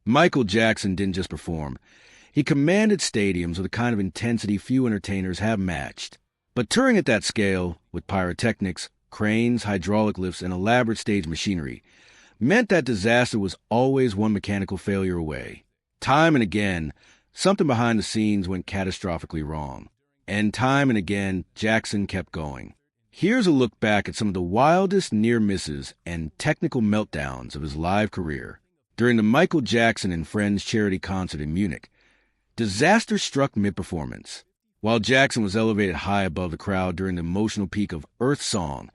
Michael Jackson didn't just perform. He commanded stadiums with a kind of intensity few entertainers have matched. But touring at that scale, with pyrotechnics, cranes, hydraulic lifts, and elaborate stage machinery, meant that disaster was always one mechanical failure away. Time and again, something behind the scenes went catastrophically wrong. And time and again, Jackson kept going. Here's a look back at some of the wildest near misses and technical meltdowns of his live career. During the Michael Jackson and Friends charity concert in Munich, disaster struck mid-performance. While Jackson was elevated high above the crowd during the emotional peak of Earth Song,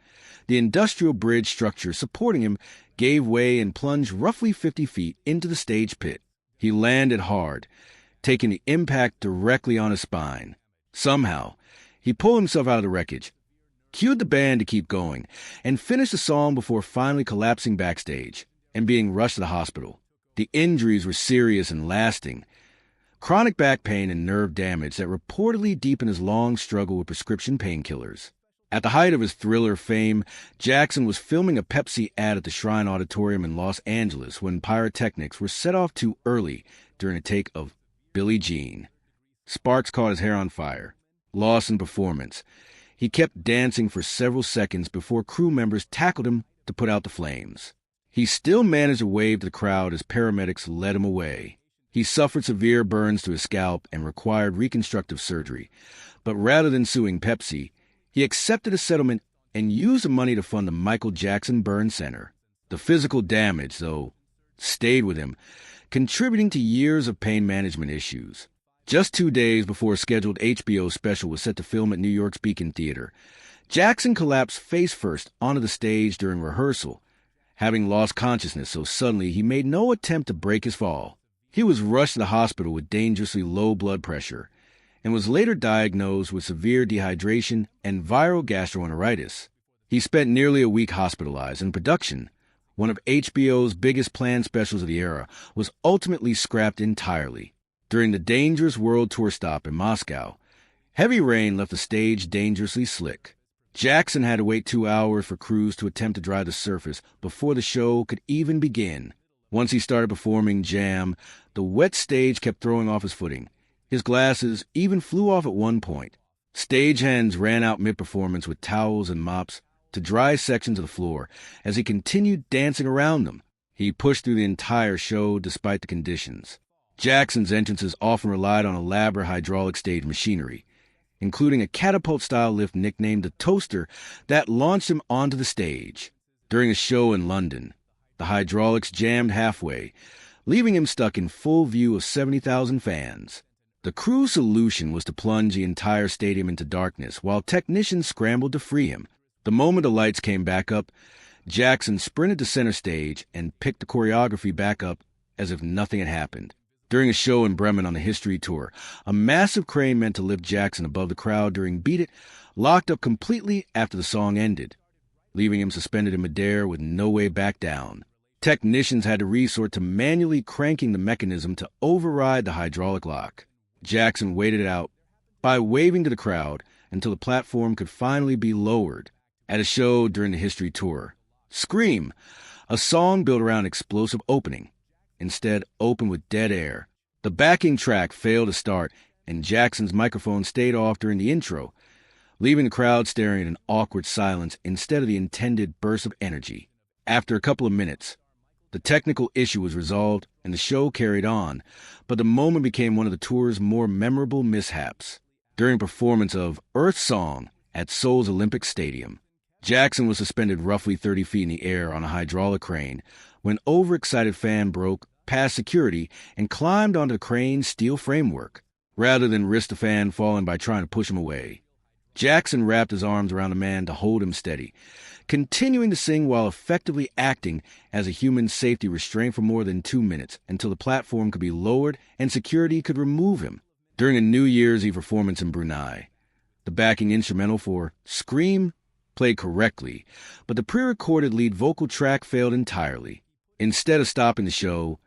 the industrial bridge structure supporting him gave way and plunged roughly 50 feet into the stage pit. He landed hard, taking the impact directly on his spine. Somehow, he pulled himself out of the wreckage, cued the band to keep going, and finished the song before finally collapsing backstage and being rushed to the hospital. The injuries were serious and lasting. Chronic back pain and nerve damage that reportedly deepened his long struggle with prescription painkillers. At the height of his Thriller fame, Jackson was filming a Pepsi ad at the Shrine Auditorium in Los Angeles when pyrotechnics were set off too early during a take of Billie Jean. Sparks caught his hair on fire. Lost in performance. He kept dancing for several seconds before crew members tackled him to put out the flames. He still managed to wave to the crowd as paramedics led him away. He suffered severe burns to his scalp and required reconstructive surgery. But rather than suing Pepsi, he accepted a settlement and used the money to fund the Michael Jackson Burn Center. The physical damage, though, stayed with him, contributing to years of pain management issues. Just 2 days before a scheduled HBO special was set to film at New York's Beacon Theater, Jackson collapsed face first onto the stage during rehearsal, having lost consciousness so suddenly he made no attempt to break his fall. He was rushed to the hospital with dangerously low blood pressure and was later diagnosed with severe dehydration and viral gastroenteritis. He spent nearly a week hospitalized, and production, one of HBO's biggest planned specials of the era, was ultimately scrapped entirely. During the dangerous world tour stop in Moscow, heavy rain left the stage dangerously slick. Jackson had to wait 2 hours for crews to attempt to dry the surface before the show could even begin. Once he started performing Jam, the wet stage kept throwing off his footing. His glasses even flew off at one point. Stagehands ran out mid-performance with towels and mops to dry sections of the floor as he continued dancing around them. He pushed through the entire show despite the conditions. Jackson's entrances often relied on elaborate hydraulic stage machinery, including a catapult-style lift nicknamed the Toaster that launched him onto the stage. During a show in London, the hydraulics jammed halfway, leaving him stuck in full view of 70,000 fans. The crew's solution was to plunge the entire stadium into darkness while technicians scrambled to free him. The moment the lights came back up, Jackson sprinted to center stage and picked the choreography back up as if nothing had happened. During a show in Bremen on the History Tour, a massive crane meant to lift Jackson above the crowd during Beat It locked up completely after the song ended, leaving him suspended in midair with no way back down. Technicians had to resort to manually cranking the mechanism to override the hydraulic lock. Jackson waited it out by waving to the crowd until the platform could finally be lowered. At a show during the History Tour, Scream, a song built around explosive opening, instead opened with dead air. The backing track failed to start, and Jackson's microphone stayed off during the intro, leaving the crowd staring in an awkward silence instead of the intended burst of energy. After a couple of minutes, the technical issue was resolved and the show carried on, but the moment became one of the tour's more memorable mishaps. During a performance of Earth Song at Seoul's Olympic Stadium, Jackson was suspended roughly 30 feet in the air on a hydraulic crane when an overexcited fan broke past security and climbed onto the crane's steel framework, rather than risk the fan falling by trying to push him away. Jackson wrapped his arms around the man to hold him steady, continuing to sing while effectively acting as a human safety restraint for more than 2 minutes until the platform could be lowered and security could remove him. During a New Year's Eve performance in Brunei, the backing instrumental for Scream played correctly, but the pre-recorded lead vocal track failed entirely. Instead of stopping the show,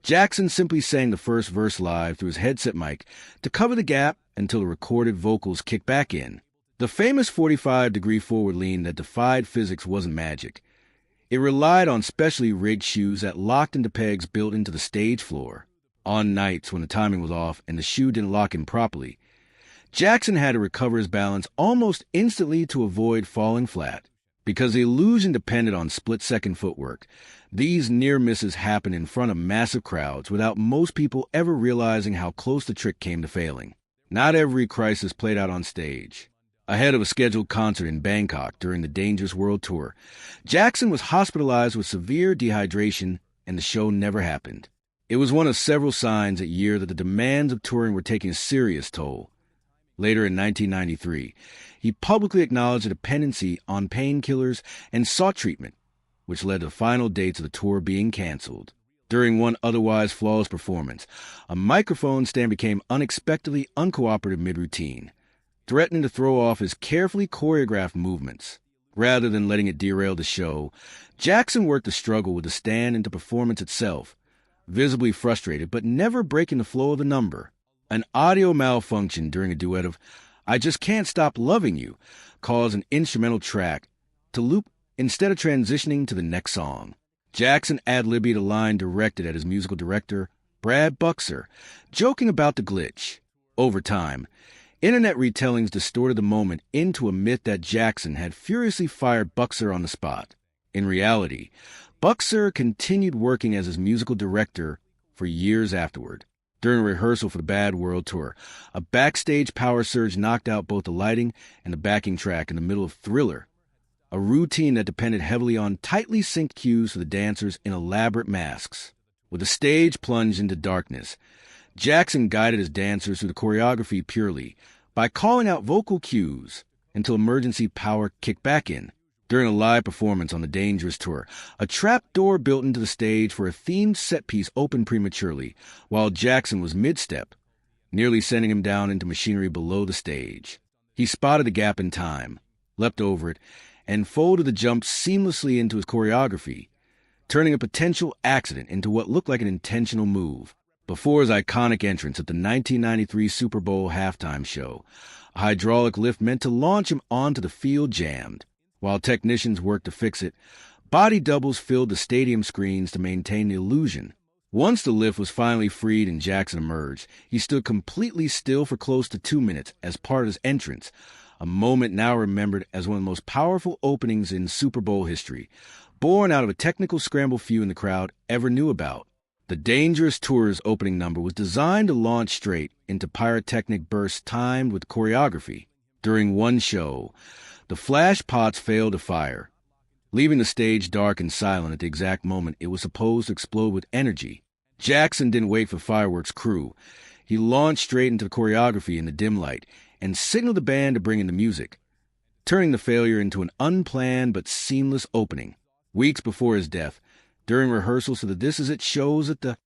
Jackson simply sang the first verse live through his headset mic to cover the gap until the recorded vocals kicked back in. The famous 45-degree forward lean that defied physics wasn't magic. It relied on specially rigged shoes that locked into pegs built into the stage floor. On nights when the timing was off and the shoe didn't lock in properly, Jackson had to recover his balance almost instantly to avoid falling flat. Because the illusion depended on split-second footwork, these near misses happened in front of massive crowds without most people ever realizing how close the trick came to failing. Not every crisis played out on stage. Ahead of a scheduled concert in Bangkok during the Dangerous World Tour, Jackson was hospitalized with severe dehydration, and the show never happened. It was one of several signs that year that the demands of touring were taking a serious toll. Later in 1993, he publicly acknowledged a dependency on painkillers and sought treatment, which led to the final dates of the tour being canceled. During one otherwise flawless performance, a microphone stand became unexpectedly uncooperative mid-routine, threatening to throw off his carefully choreographed movements. Rather than letting it derail the show, Jackson worked the struggle with the stand into performance itself, visibly frustrated but never breaking the flow of the number. An audio malfunction during a duet of "I Just Can't Stop Loving You" caused an instrumental track to loop instead of transitioning to the next song. Jackson ad-libbed a line directed at his musical director, Brad Buxer, joking about the glitch. Over time, internet retellings distorted the moment into a myth that Jackson had furiously fired Buxer on the spot. In reality, Buxer continued working as his musical director for years afterward. During rehearsal for the Bad World Tour, a backstage power surge knocked out both the lighting and the backing track in the middle of Thriller, a routine that depended heavily on tightly synced cues for the dancers in elaborate masks. With the stage plunged into darkness, Jackson guided his dancers through the choreography purely by calling out vocal cues until emergency power kicked back in. During a live performance on the Dangerous Tour, a trap door built into the stage for a themed set piece opened prematurely while Jackson was mid-step, nearly sending him down into machinery below the stage. He spotted the gap in time, leapt over it, and folded the jump seamlessly into his choreography, turning a potential accident into what looked like an intentional move. Before his iconic entrance at the 1993 Super Bowl halftime show, a hydraulic lift meant to launch him onto the field jammed. While technicians worked to fix it, body doubles filled the stadium screens to maintain the illusion. Once the lift was finally freed and Jackson emerged, he stood completely still for close to 2 minutes as part of his entrance, a moment now remembered as one of the most powerful openings in Super Bowl history, born out of a technical scramble few in the crowd ever knew about. The Dangerous Tour's opening number was designed to launch straight into pyrotechnic bursts timed with choreography. During one show, the flash pots failed to fire, leaving the stage dark and silent at the exact moment it was supposed to explode with energy. Jackson didn't wait for fireworks crew. He launched straight into the choreography in the dim light and signaled the band to bring in the music, turning the failure into an unplanned but seamless opening. Weeks before his death, during rehearsals for the This Is It shows at the